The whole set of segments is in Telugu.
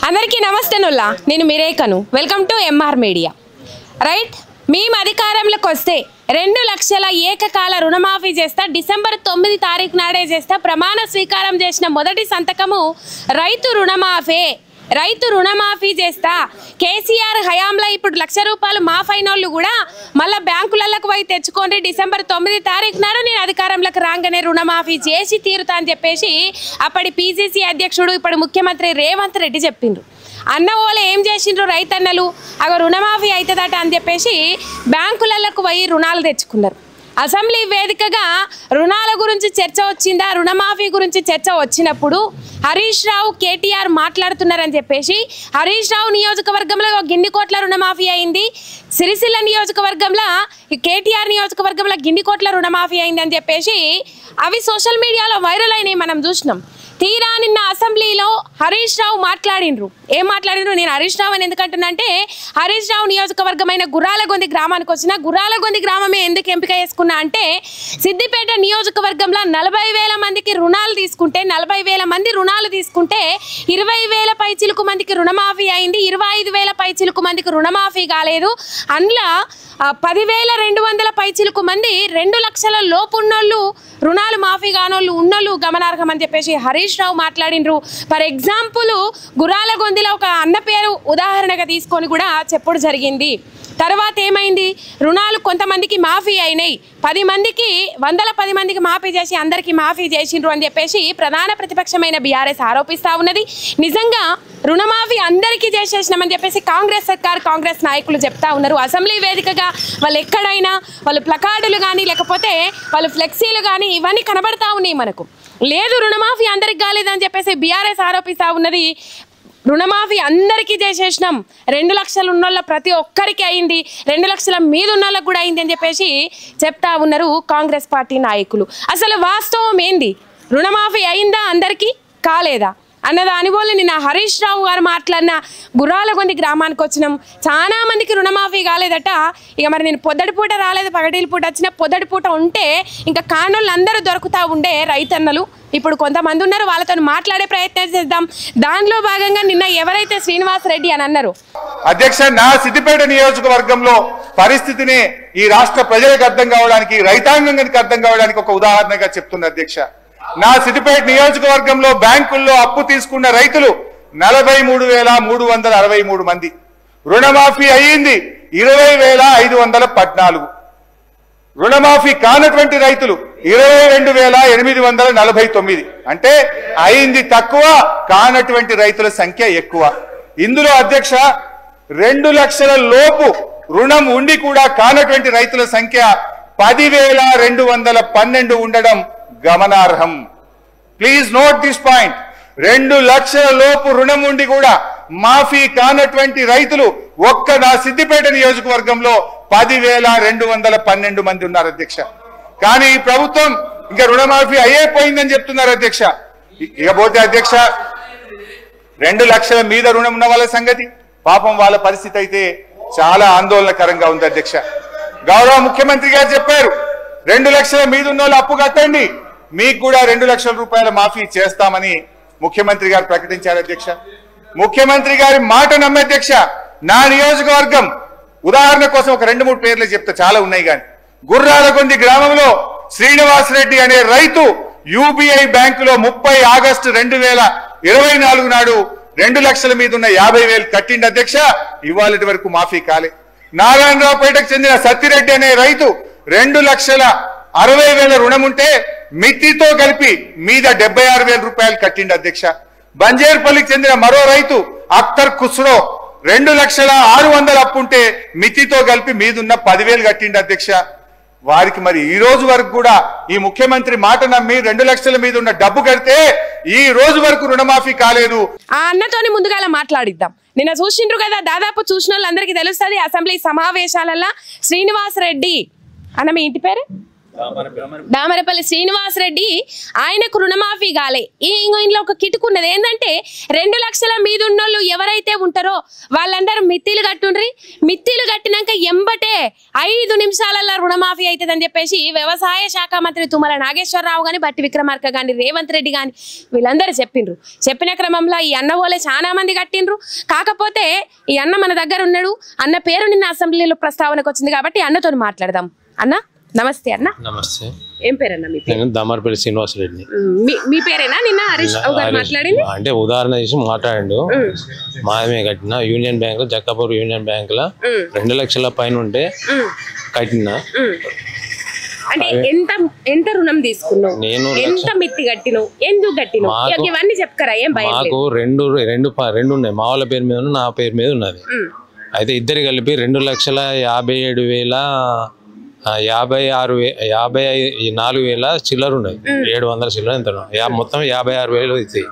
అందరికీ నమస్తేనుల్లా, నేను మిరేకను. Welcome to MR media. Right, మేము అధికారంలోకి వస్తే 2 లక్షల ఏకకాల రుణమాఫీ చేస్తా, డిసెంబర్ 9 తారీఖు నాడే చేస్తా, ప్రమాణ స్వీకారం చేసిన మొదటి సంతకము రైతు రుణమాఫీ చేస్తా. కేసీఆర్ హయాంలో ఇప్పుడు 1 లక్ష రూపాయలు మాఫైన వాళ్ళు కూడా మళ్ళీ బ్యాంకులకు పోయి తెచ్చుకోండి, డిసెంబర్ 9 తారీఖు నాడు నేను అధికారంలోకి రాగానే రుణమాఫీ చేసి తీరుతా అని చెప్పేసి అప్పటి పీసీసీ అధ్యక్షుడు ఇప్పుడు ముఖ్యమంత్రి రేవంత్ రెడ్డి చెప్పిండ్రు. అన్న వాళ్ళు ఏం చేసిండ్రు, రైతన్నలు అగ రుణమాఫీ అవుతుందట అని చెప్పేసి బ్యాంకులకు పోయి రుణాలు తెచ్చుకున్నారు. అసెంబ్లీ వేదికగా రుణాల గురించి చర్చ వచ్చిందా, రుణమాఫీ గురించి చర్చ వచ్చినప్పుడు హరీష్ రావు కేటీఆర్ మాట్లాడుతున్నారని చెప్పేసి హరీష్ రావు నియోజకవర్గంలో గిన్ని కోట్ల రుణమాఫీ అయింది, సిరిసిల్ల నియోజకవర్గంలో కేటీఆర్ నియోజకవర్గంలో గిన్ని కోట్ల రుణమాఫీ అయింది అని చెప్పేసి అవి సోషల్ మీడియాలో వైరల్ అయినాయి, మనం చూసినాం. తీరా నిన్న అసెంబ్లీలో హరీష్ రావు మాట్లాడిండ్రు. ఏం మాట్లాడిండ్రు? నేను హరీష్ రావు అని ఎందుకంటున్నా అంటే, హరీష్ రావు నియోజకవర్గమైన గుర్రాలగొంది గ్రామానికి వచ్చిన, గుర్రాలగొంది గ్రామమే ఎందుకు ఎంపిక చేసుకున్నా అంటే, సిద్దిపేట నియోజకవర్గంలో 40,000 మందికి రుణాలు తీసుకుంటే 40,000 మంది రుణాలు తీసుకుంటే 20,000 పైచిలుకు మందికి రుణమాఫీ అయింది, 25,000 పైచిలుకు మందికి రుణమాఫీ కాలేదు. అందులో 10,200 పైచిలుకు మంది 2 లక్షల లోపు ఉన్నోళ్ళు, రుణాలు మాఫీ కానోళ్ళు ఉన్నోళ్ళు గమనార్హం అని చెప్పేసి హరీష్ రావు మాట్లాడినరు. ఫర్ ఎగ్జాంపుల్ గుర్రాలగొందిలో ఒక అన్న పేరు ఉదాహరణగా తీసుకొని కూడా చెప్పుడు జరిగింది. తర్వాత ఏమైంది, రుణాలు కొంతమందికి మాఫీ అయినాయి, 10 మందికి మాఫీ చేసి అందరికీ మాఫీ చేసిండ్రు అని చెప్పేసి ప్రధాన ప్రతిపక్షమైన బీఆర్ఎస్ ఆరోపిస్తూ ఉన్నది. నిజంగా రుణమాఫీ అందరికీ చేసేసినామని చెప్పేసి కాంగ్రెస్ సర్కార్, కాంగ్రెస్ నాయకులు చెప్తా ఉన్నారు. అసెంబ్లీ వేదికగా వాళ్ళు ఎక్కడైనా వాళ్ళు ప్లకార్డులు కానీ లేకపోతే వాళ్ళు ఫ్లెక్సీలు కానీ ఇవన్నీ కనబడతా ఉన్నాయి మనకు. లేదు రుణమాఫీ అందరికి కాలేదని చెప్పేసి బీఆర్ఎస్ ఆరోపిస్తూ ఉన్నది. రుణమాఫీ అందరికీ చేసేసినాం, 2 లక్షలు ఉన్నోళ్ళ ప్రతి ఒక్కరికి అయింది, 2 లక్షల మీద ఉన్నోళ్ళకు కూడా అయింది అని చెప్పేసి చెప్తా ఉన్నారు కాంగ్రెస్ పార్టీ నాయకులు. అసలు వాస్తవం ఏంది, రుణమాఫీ అయిందా అందరికీ కాలేదా అన్నది అనుభవం. నిన్న హరీష్ రావు గారు మాట్లాడిన గుర్రాలగొంది గ్రామానికి వచ్చినాం, చాలా మందికి రుణమాఫీ కాలేదట. ఇక మరి నేను పొద్దటి పూట రాలేదు, పగటిల పూట వచ్చిన, పొద్దటి పూట ఉంటే ఇంకా కానోళ్ళు అందరూ దొరుకుతూ ఉండే రైతన్నలు ఇప్పుడు కొంతమంది ఉన్నారు, వాళ్ళతో మాట్లాడే ప్రయత్నం చేద్దాం. దానిలో భాగంగా నిన్న ఎవరైతే శ్రీనివాస్ రెడ్డి అని అన్నారు, అధ్యక్ష నా సిద్దిపేట నియోజకవర్గంలో పరిస్థితిని ఈ రాష్ట్ర ప్రజలకు అర్థం కావడానికి, రైతాంగానికి అర్థం కావడానికి ఒక ఉదాహరణగా చెప్తున్నా అధ్యక్ష. నా సిద్దిపేట నియోజకవర్గంలో బ్యాంకుల్లో అప్పు తీసుకున్న రైతులు 43,363 మంది, రుణమాఫీ అయ్యింది 20,514. రుణమాఫీ కానటువంటి రైతులు 22,849. అంటే అయింది తక్కువ, కానటువంటి రైతుల సంఖ్య ఎక్కువ. ఇందులో అధ్యక్ష 2 లక్షల లోపు రుణం ఉండి కూడా కానటువంటి రైతుల సంఖ్య 10,212 ఉండడం గమనార్హం. Please note this point. 2 లక్షల లోపు రుణం ఉండి కూడా మాఫీ కానటువంటి రైతులు ఒక్క నా సిద్దిపేట నియోజకవర్గంలో 10,212 మంది ఉన్నారు అధ్యక్ష. కానీ ఈ ప్రభుత్వం ఇంకా రుణమాఫీ అయ్యేపోయిందని చెప్తున్నారు అధ్యక్ష. ఇకపోతే అధ్యక్ష 2 లక్షల మీద రుణం ఉన్న వాళ్ళ సంగతి, పాపం వాళ్ళ పరిస్థితి అయితే చాలా ఆందోళనకరంగా ఉంది అధ్యక్ష. గౌరవ ముఖ్యమంత్రి గారు చెప్పారు, 2 లక్షల మీద ఉన్న వాళ్ళు అప్పు కట్టండి, మీకు కూడా 2 లక్షల రూపాయల మాఫీ చేస్తామని ముఖ్యమంత్రి గారు ప్రకటించారు అధ్యక్ష. ముఖ్యమంత్రి గారి మాట నమ్మే అధ్యక్ష, నా నియోజకవర్గం ఉదాహరణ కోసం ఒక 2-3 పేర్లు చెప్తే చాలా ఉన్నాయి. కానీ గుర్రాలగొంది గ్రామంలో శ్రీనివాస్ రెడ్డి అనే రైతు యూబీఐ బ్యాంకులో 30 ఆగస్టు 2024 నాడు 2 లక్షల మీద ఉన్న 50,000 కట్టిండి అధ్యక్ష. ఇవాళటి వరకు మాఫీ కాలే. నారాయణరావుపేటకు చెందిన సత్తిరెడ్డి అనే రైతు 2,60,000 రుణం ఉంటే మిత్తితో కలిపి మీద 76,000 రూపాయలు కట్టిండి అధ్యక్ష. బంజేర్పల్లికి చెందిన మరో రైతు అఖ్తర్ ఖుస్రో 2,06,000 అప్పుంటే మిత్తితో కలిపి మీదున్న 10,000 కట్టిండి అధ్యక్ష. వారికి మరి ఈ రోజు వరకు కూడా ఈ ముఖ్యమంత్రి మాట నమ్మి 2 లక్షల మీద ఉన్న డబ్బు కడితే ఈ రోజు వరకు రుణమాఫీ కాలేదు. ఆ అన్నతోని ముందుగా మాట్లాడిద్దాం. నిన్న చూసిండ్రు కదా, దాదాపు చూసిన వాళ్ళందరికీ తెలుస్తుంది. అసెంబ్లీ సమావేశాలలో శ్రీనివాస్ రెడ్డి అన్న, మీ ఇంటి పేరు దామరపల్లి శ్రీనివాస్ రెడ్డి ఆయనకు రుణమాఫీ కాలే. ఇందులో ఒక కిటుకున్నది ఏంటంటే 2 లక్షల మీద ఉన్నోళ్ళు ఎవరైతే ఉంటారో వాళ్ళందరూ మిత్తిలు కట్టుండ్రి. మిత్తిలు కట్టినాక ఎంబటే 5 నిమిషాలలో రుణమాఫీ అవుతుంది అని చెప్పేసి వ్యవసాయ శాఖ మంత్రి తుమ్మల నాగేశ్వరరావు గాని, బట్టి విక్రమార్క గాని, రేవంత్ రెడ్డి గాని వీళ్ళందరూ చెప్పిండ్రు. చెప్పిన క్రమంలో ఈ అన్న వాళ్ళే చాలా మంది కట్టిండ్రు. కాకపోతే ఈ అన్న మన దగ్గర ఉన్నాడు. అన్న పేరు నిన్న అసెంబ్లీలో ప్రస్తావనకు వచ్చింది కాబట్టి అన్నతో మాట్లాడదాం. అన్న నమస్తే. అన్న నమస్తే. ఏం పేరన్న మీ పేరు? నేను దామరపల్లి శ్రీనివాస్ రెడ్డిని. మీ పేరేనా? నిన్న హరీష్ గారు మాట్లాడింది అంటే ఉదాహరణ చేసి మాట్లాడండు. మామే కట్టిన union bank, Jakkapur union bank లో 2 లక్షల పైన ఉంటే కట్టిన. అంటే ఎంత రుణం తీసుకున్నావు? నేను ఎంత మిత్తి కట్టినావు? ఎందుకు కట్టినావు? ఇవన్నీ చెప్తారా? ఏం భయం? మాకు రెండు ఉన్నాయి. మా వాళ్ళ పేరు మీద నా పేరు మీద ఉన్నది. అయితే ఇద్దరు కలిపి 2,57,54,000 చిల్లర ఉన్నాయి. 700 చిల్లర ఎంత మొత్తం 56,000 అవుతాయి.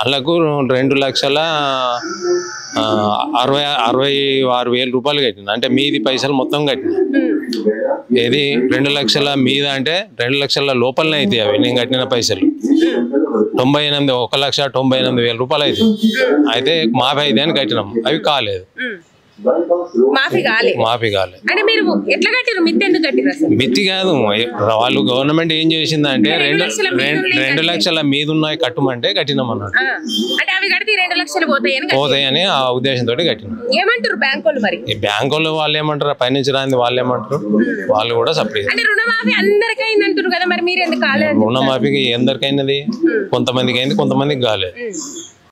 అందుకు 2,66,000 రూపాయలు కట్టిన. అంటే మీది పైసలు మొత్తం కట్టిన. ఏది 2 లక్షల మీద అంటే 2 లక్షల లోపలనే అవుతాయి అవి నేను కట్టిన పైసలు. 1,98,000 రూపాయలు అవుతాయి. అయితే మాఫీ అయితే అని కట్టినాం, అవి కాలేదు. మాఫీ కాలే. అంటే మీరు ఎట్లా కట్టిరు? మిత్తి ఎందుకు కట్టిరు? మిత్తి కాదు, వాళ్ళు గవర్నమెంట్ ఏం చేసిందంటే 2 లక్షల మీద ఉన్నాయి కట్టమంటే కట్టినాం అన్నాడు. అంటే అవి కడితే 2 లక్షలు పోతాయని ఆ ఉద్దేశంతో కట్టినాం. ఏమంటారు బ్యాంక్ వాళ్ళు? మరి ఈ బ్యాంక్ వాళ్ళు ఏమంటారు? పైనుంచి రాంది వాళ్ళు ఏమంటారు? వాళ్ళు కూడా సపరేట్. అంటే రుణమాఫీ అందరికీ అయిందంటారు కదా, మరి మీరు ఎందుకు కాలేదు? రుణమాఫీకి ఎందరికైనది? కొంతమందికి అయింది, కొంతమందికి కాలేదు.